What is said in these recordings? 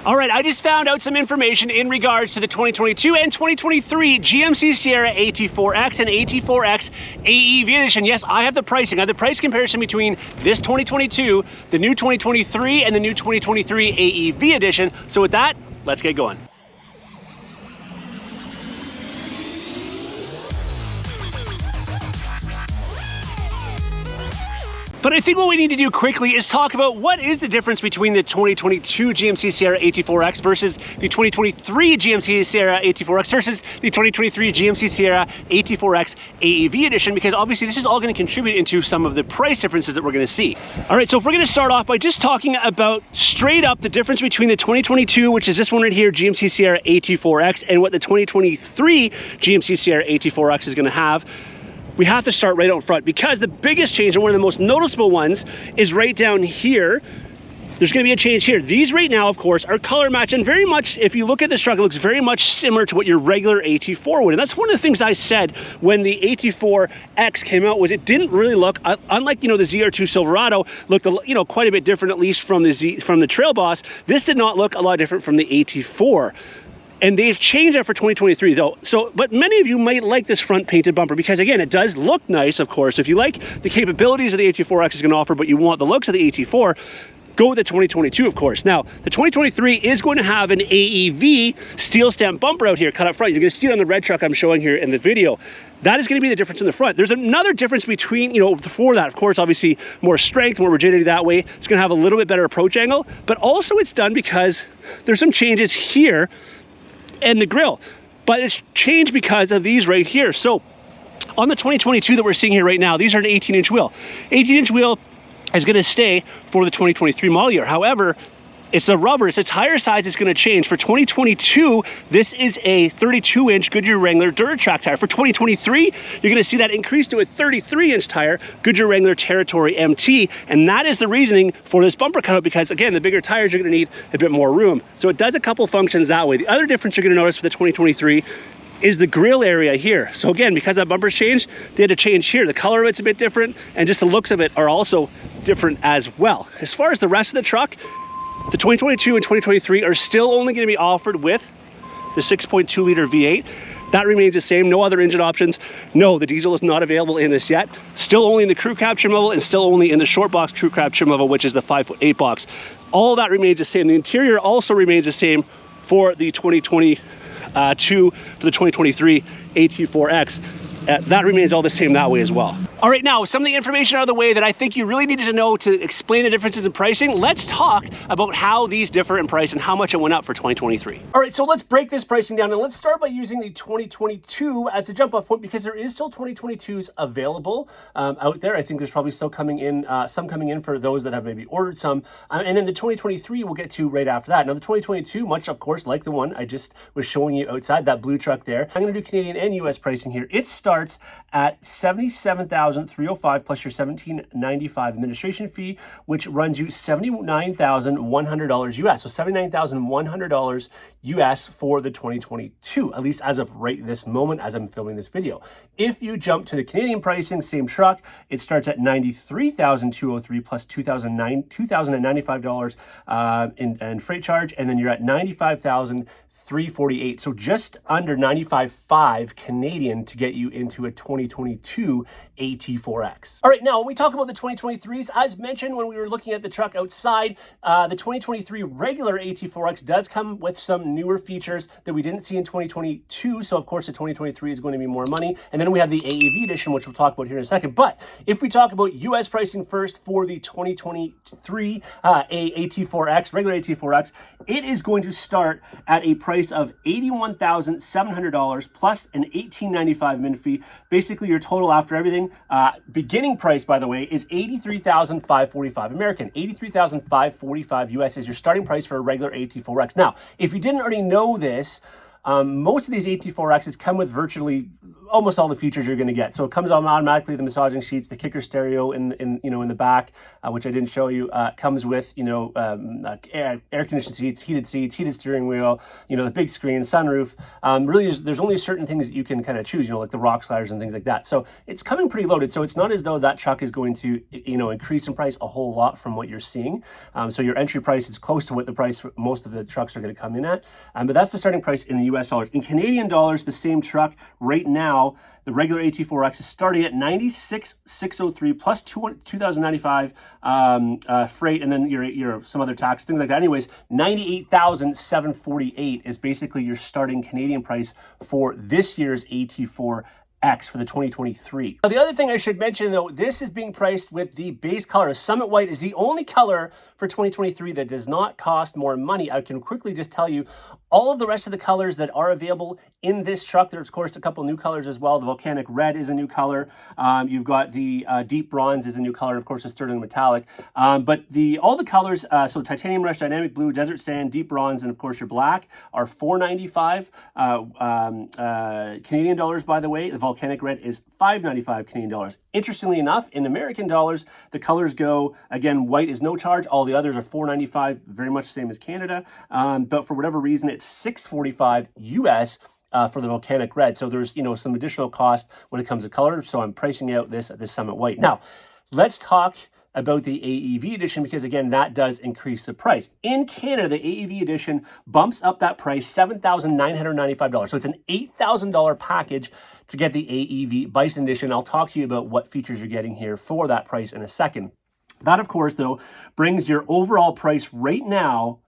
All right, I just found out some information in regards to the 2022 and 2023 GMC Sierra AT4X and AT4X AEV edition. Yes, I have the pricing. I have the price comparison between this 2022, the new 2023, and the new 2023 AEV edition. So with that, let's get going. But I think what we need to do quickly is talk about what is the difference between the 2022 GMC Sierra AT4X versus the 2023 GMC Sierra AT4X versus the 2023 GMC Sierra AT4X AEV edition, because obviously this is all going to contribute into some of the price differences that we're going to see. All right, so if we're going to start off by just talking about straight up the difference between the 2022, which is this one right here, GMC Sierra AT4X, and what the 2023 GMC Sierra AT4X is going to have, we have to start right out front, because the biggest change and one of the most noticeable ones is right down here. There's going to be a change here. These right now, of course, are color matched, and very much, if you look at the truck, it looks very much similar to what your regular AT4 would. And that's one of the things I said when the AT4X came out, was it didn't really look, unlike, the ZR2 Silverado looked, quite a bit different, at least from the Trail Boss. This did not look a lot different from the AT4. And they've changed that for 2023 though. But many of you might like this front painted bumper because, again, it does look nice, of course. If you like the capabilities of the AT4X is going to offer, but you want the looks of the AT4, go with the 2022, of course. Now, the 2023 is going to have an AEV steel stamp bumper out here, cut up front. You're going to see it on the red truck I'm showing here in the video. That is going to be the difference in the front. There's another difference between, for that, of course, obviously more strength, more rigidity that way. It's going to have a little bit better approach angle, but also it's done because there's some changes here and the grill, but it's changed because of these right here. So on the 2022 that we're seeing here right now, these are an 18-inch wheel. 18-inch wheel is going to stay for the 2023 model year. However, it's a rubber, it's a tire size is going to change. For 2022, this is a 32-inch Goodyear Wrangler Duratrack tire. For 2023, you're going to see that increase to a 33-inch tire, Goodyear Wrangler Territory MT, and that is the reasoning for this bumper cutout, because, again, the bigger tires, you're going to need a bit more room. So it does a couple functions that way. The other difference you're going to notice for the 2023 is the grill area here. So again, because that bumper's changed, they had to change here. The color of it's a bit different, and just the looks of it are also different as well. As far as the rest of the truck, the 2022 and 2023 are still only going to be offered with the 6.2 liter V8. That remains the same. No other engine options. No, the diesel is not available in this yet. Still only in the crew cab trim level, and still only in the short box crew cab trim level, which is the 5'8" box. All that remains the same. The interior also remains the same for the 2022, for the 2023 AT4X. That remains all the same that way as well. All right, now some of the information out of the way that I think you really needed to know to explain the differences in pricing. Let's talk about how these differ in price and how much it went up for 2023. All right, so let's break this pricing down, and let's start by using the 2022 as a jump off point, because there is still 2022s available out there. I think there's probably still coming in, some coming in for those that have maybe ordered some. And then the 2023 we'll get to right after that. Now the 2022, much of course like the one I just was showing you outside, that blue truck there. I'm gonna do Canadian and US pricing here. It starts at $77,305 plus your $1,795 administration fee, which runs you $79,100 US. So $79,100 US for the 2022, at least as of right this moment as I'm filming this video. If you jump to the Canadian pricing, same truck, it starts at $93,203 plus $2,095 in freight charge, and then you're at $95,348. So just under 95.5 Canadian to get you into a 2022 AT4X. All right, now when we talk about the 2023s, as mentioned when we were looking at the truck outside, the 2023 regular AT4X does come with some newer features that we didn't see in 2022. So of course the 2023 is going to be more money. And then we have the AEV edition, which we'll talk about here in a second. But if we talk about US pricing first for the 2023 AT4X, regular AT4X, it is going to start at a price of $81,700 plus an $1,895 min fee. Basically your total after everything, beginning price, by the way, is $83,545 American. $83,545 US is your starting price for a regular AT4X. Now, if you didn't already know this, Most of these AT4Xs come with virtually almost all the features you're going to get. So it comes on automatically, the massaging sheets, the kicker stereo in the back, which I didn't show you, comes with, air conditioned seats, heated steering wheel, the big screen, sunroof. Really, there's only certain things that you can kind of choose, like the rock sliders and things like that. So it's coming pretty loaded. So it's not as though that truck is going to, increase in price a whole lot from what you're seeing. So your entry price is close to what the price for most of the trucks are going to come in at. But that's the starting price in the US dollars. In Canadian dollars, the same truck right now, the regular AT4X is starting at $96,603 plus $2,095 freight, and then your some other tax, things like that. Anyways, $98,748 is basically your starting Canadian price for this year's AT4X for the 2023. Now, the other thing I should mention, though, this is being priced with the base color. Summit White is the only color for 2023 that does not cost more money. I can quickly just tell you all of the rest of the colors that are available in this truck. There's, of course, a couple new colors as well. The Volcanic Red is a new color. You've got the Deep Bronze is a new color, of course, the Sterling Metallic. But all the colors, so Titanium Rush, Dynamic Blue, Desert Sand, Deep Bronze, and of course your black are $495 Canadian dollars, by the way. The Volcanic Red is $595 Canadian dollars. Interestingly enough, in American dollars, the colors go, again, white is no charge. All the others are $495, very much the same as Canada. But for whatever reason, it's $645 US for the Volcanic Red. So there's, some additional cost when it comes to color. So I'm pricing out this Summit White. Now, let's talk about the AEV edition, because again, that does increase the price. In Canada, the AEV edition bumps up that price $7,995. So it's an $8,000 package to get the AEV Bison edition. I'll talk to you about what features you're getting here for that price in a second. That, of course, though, brings your overall price right now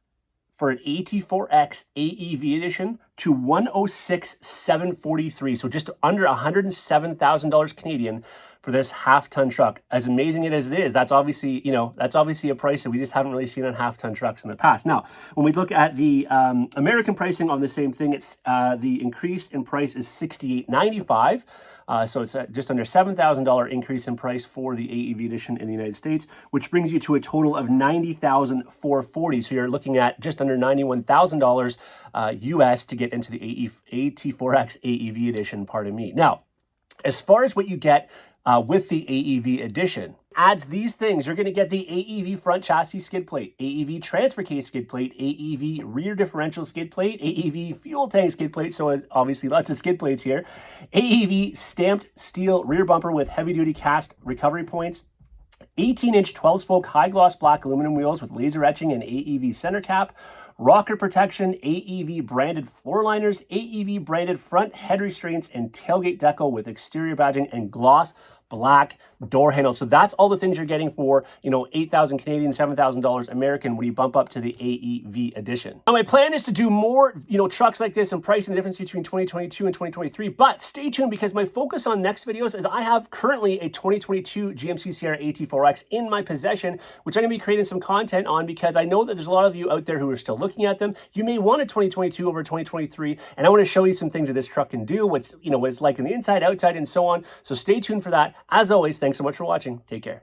for an AT4X AEV edition to $106,743. So just under $107,000 Canadian for this half-ton truck. As amazing as it is, that's obviously, a price that we just haven't really seen on half-ton trucks in the past. Now, when we look at the American pricing on the same thing, it's the increase in price is $68.95. So it's just under $7,000 increase in price for the AEV edition in the United States, which brings you to a total of $90,440. So you're looking at just under $91,000 US to get into the AT4X AEV edition, pardon me. Now, as far as what you get with the AEV edition, adds these things. You're going to get the AEV front chassis skid plate, AEV transfer case skid plate, AEV rear differential skid plate, AEV fuel tank skid plate, so obviously lots of skid plates here, AEV stamped steel rear bumper with heavy-duty cast recovery points, 18-inch 12-spoke high-gloss black aluminum wheels with laser etching and AEV center cap, rocker protection, AEV branded floor liners, AEV branded front head restraints, and tailgate decal with exterior badging and gloss black door handles. So that's all the things you're getting for, $8,000 Canadian, $7,000 American when you bump up to the AEV edition. Now, my plan is to do more, trucks like this and pricing the difference between 2022 and 2023, but stay tuned because my focus on next videos is I have currently a 2022 GMC Sierra AT4X in my possession, which I'm going to be creating some content on because I know that there's a lot of you out there who are still looking at them. You may want a 2022 over 2023, and I want to show you some things that this truck can do, what it's like in the inside, outside, and so on. So stay tuned for that. As always, thanks so much for watching. Take care.